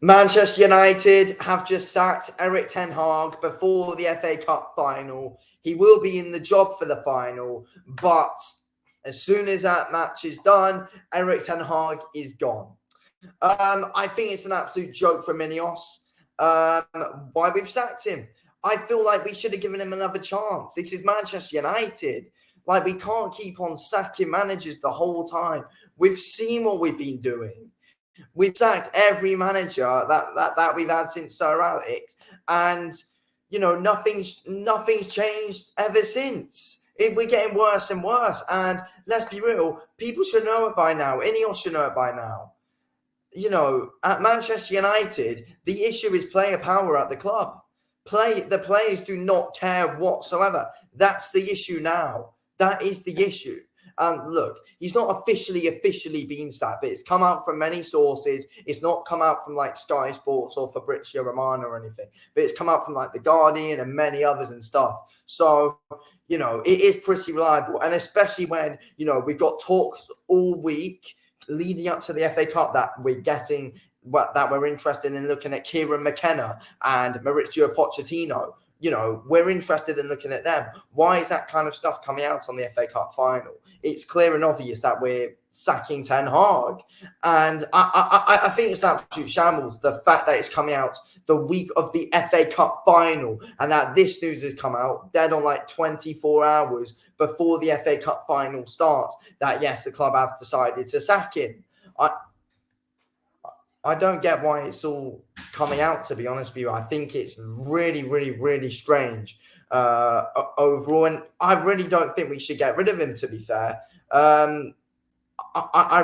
Manchester United have just sacked Erik ten Hag before the FA Cup final. He will be in the job for the final, but as soon as that match is done, Erik ten Hag is gone. I think it's an absolute joke from Ineos. Why we've sacked him. I feel like we should have given him another chance. This is Manchester United. Like, we can't keep on sacking managers the whole time. We've seen what we've been doing. We've sacked every manager that we've had since Sir Alex, and nothing's changed ever since. We're getting worse and worse. And let's be real, people should know it by now. Ineos should know it by now. At Manchester United, the issue is player power at the club. The players do not care whatsoever. That's the issue now. That is the issue. Look, he's not officially been sacked, but it's come out from many sources. It's not come out from like Sky Sports or Fabrizio Romano or anything, but it's come out from like The Guardian and many others and stuff. So, it is pretty reliable. And especially when, we've got talks all week leading up to the FA Cup that we're interested in looking at Kieran McKenna and Maurizio Pochettino. We're interested in looking at them. Why is that kind of stuff coming out on the FA Cup final? It's clear and obvious that we're sacking Ten Hag. And I think it's an absolute shambles, the fact that it's coming out the week of the FA Cup final and that this news has come out dead on like 24 hours before the FA Cup final starts, that yes, the club have decided to sack him. I don't get why it's all coming out, to be honest with you. I think it's really, really, really strange overall. And I really don't think we should get rid of him, to be fair. I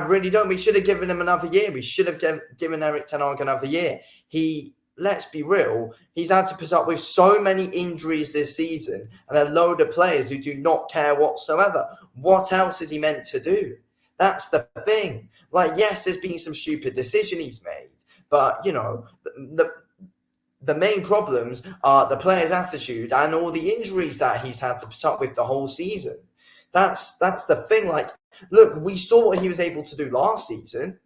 really don't. We should have given him another year. We should have given Erik ten Hag another year. Let's be real, he's had to put up with so many injuries this season and a load of players who do not care whatsoever. What else is he meant to do? That's the thing. Like, yes, there's been some stupid decision he's made, but, the main problems are the player's attitude and all the injuries that he's had to put up with the whole season. That's the thing. Like, look, we saw what he was able to do last season,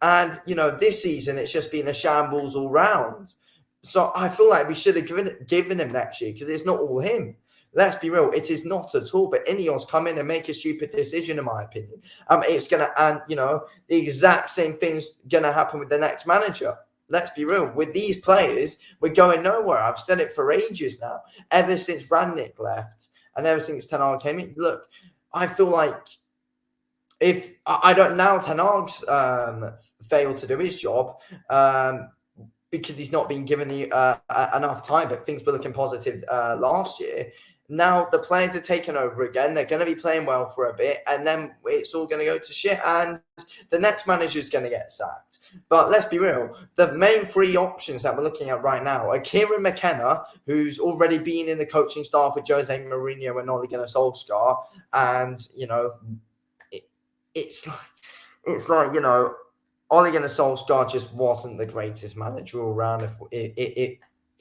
and, this season it's just been a shambles all round. So I feel like we should have given him next year because it's not all him. Let's be real, it is not at all. But Ineos come in and make a stupid decision, in my opinion. It's gonna, and the exact same thing's gonna happen with the next manager. Let's be real, with these players, we're going nowhere. I've said it for ages now, ever since Rangnick left and ever since Ten Hag came in. Look, I feel like if I don't now, Ten Hag's failed to do his job. Because he's not been given the enough time, but things were looking positive last year. Now the players are taking over again. They're going to be playing well for a bit, and then it's all going to go to shit, and the next manager is going to get sacked. But let's be real. The main three options that we're looking at right now are Kieran McKenna, who's already been in the coaching staff with Jose Mourinho and Ole Gunnar Solskjaer, and, it's like Ole Gunnar Solskjaer just wasn't the greatest manager all around,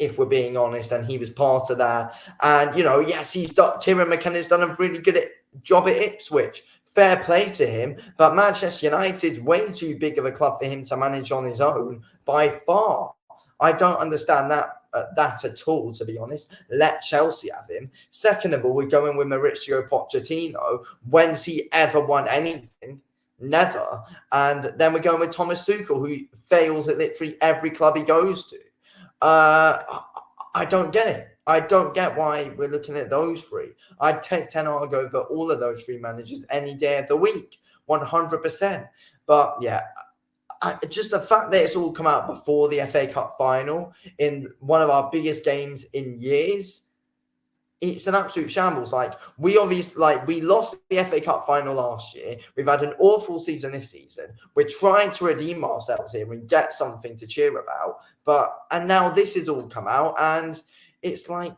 if we're being honest, and he was part of that. And, yes, Kieran McKenna's done a really good job at Ipswich. Fair play to him, but Manchester United's way too big of a club for him to manage on his own by far. I don't understand that at all, to be honest. Let Chelsea have him. Second of all, we're going with Maurizio Pochettino. When's he ever won anything? Never. And then we're going with Thomas Tuchel, who fails at literally every club he goes to. I don't get it. I don't get why we're looking at those three. I'd take Ten Hag over all of those three managers any day of the week, 100%. But yeah, just the fact that it's all come out before the FA Cup final in one of our biggest games in years, it's an absolute shambles. We lost the FA Cup final last year. We've had an awful season this season. We're trying to redeem ourselves here and get something to cheer about. And now this has all come out, and it's like,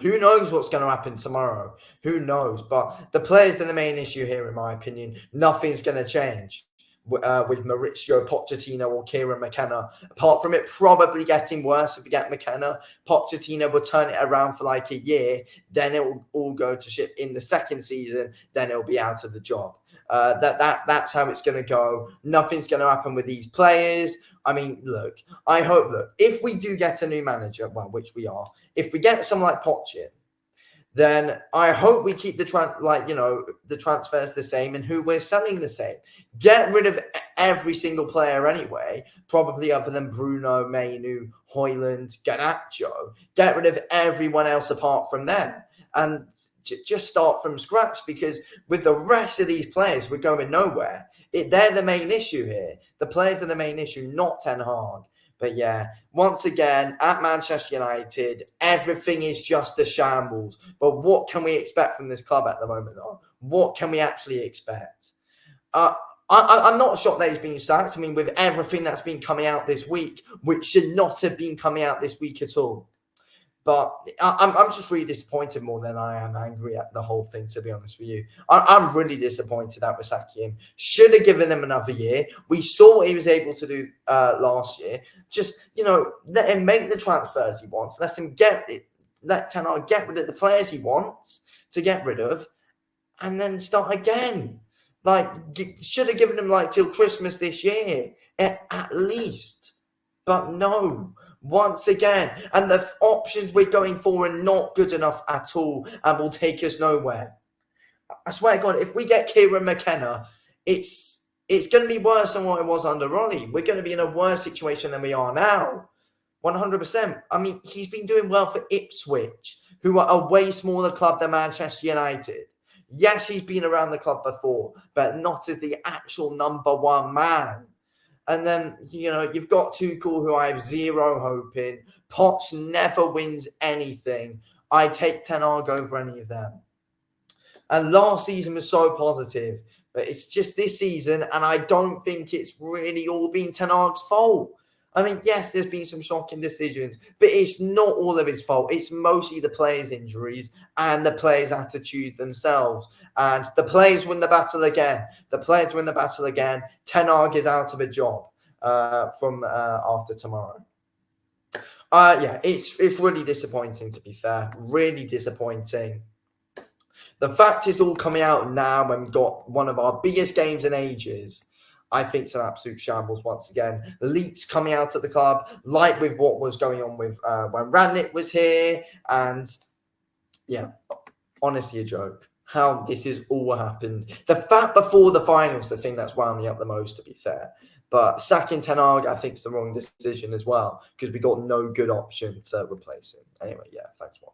who knows what's going to happen tomorrow? Who knows? But the players are the main issue here, in my opinion. Nothing's going to change with Maurizio Pochettino or Kieran McKenna. Apart from it probably getting worse if we get McKenna, Pochettino will turn it around for like a year. Then it will all go to shit in the second season. Then it'll be out of the job. That's how it's going to go. Nothing's going to happen with these players. I mean, look, I hope that if we do get a new manager, well, which we are, if we get someone like Poch, then I hope we keep the transfers the same and who we're selling the same. Get rid of every single player anyway, probably other than Bruno, Mainu, Højlund, Garnacho. Get rid of everyone else apart from them and just start from scratch, because with the rest of these players, we're going nowhere. They're the main issue here. The players are the main issue, not Ten Hag. But yeah, once again, at Manchester United, everything is just a shambles. But what can we expect from this club at the moment, though? What can we actually expect? I'm not shocked that he's been sacked. I mean, with everything that's been coming out this week, which should not have been coming out this week at all. But I'm just really disappointed more than I am angry at the whole thing, to be honest with you. I'm really disappointed that we're sacking him. Should have given him another year. We saw what he was able to do last year. Just, let him make the transfers he wants. Let Ten Hag get rid of the players he wants to get rid of, and then start again. Should have given him till Christmas this year, at least. But no. Once again, and the options we're going for are not good enough at all and will take us nowhere. I swear to God, if we get Kieran McKenna, it's going to be worse than what it was under Rolly. We're going to be in a worse situation than we are now. 100%. I mean, he's been doing well for Ipswich, who are a way smaller club than Manchester United. Yes, he's been around the club before, but not as the actual number one man. And then, you've got Tuchel, who I have zero hope in. Potts never wins anything. I take Ten Hag over any of them. And last season was so positive. But it's just this season, and I don't think it's really all been Ten Hag's fault. I mean, yes, there's been some shocking decisions, but it's not all of his fault. It's mostly the players' injuries and the players' attitude themselves. And the players win the battle again. Ten Hag is out of a job from after tomorrow. It's really disappointing, to be fair. Really disappointing. The fact is all coming out now when we've got one of our biggest games in ages. I think it's an absolute shambles once again. Leaks coming out at the club, like with what was going on with when Rant was here. And yeah, honestly, a joke. How this has all happened. The fact before the finals, the thing that's wound me up the most, to be fair. But sacking Ten Hag, I think, is the wrong decision as well, because we got no good option to replace him. Anyway, yeah, thanks for watching.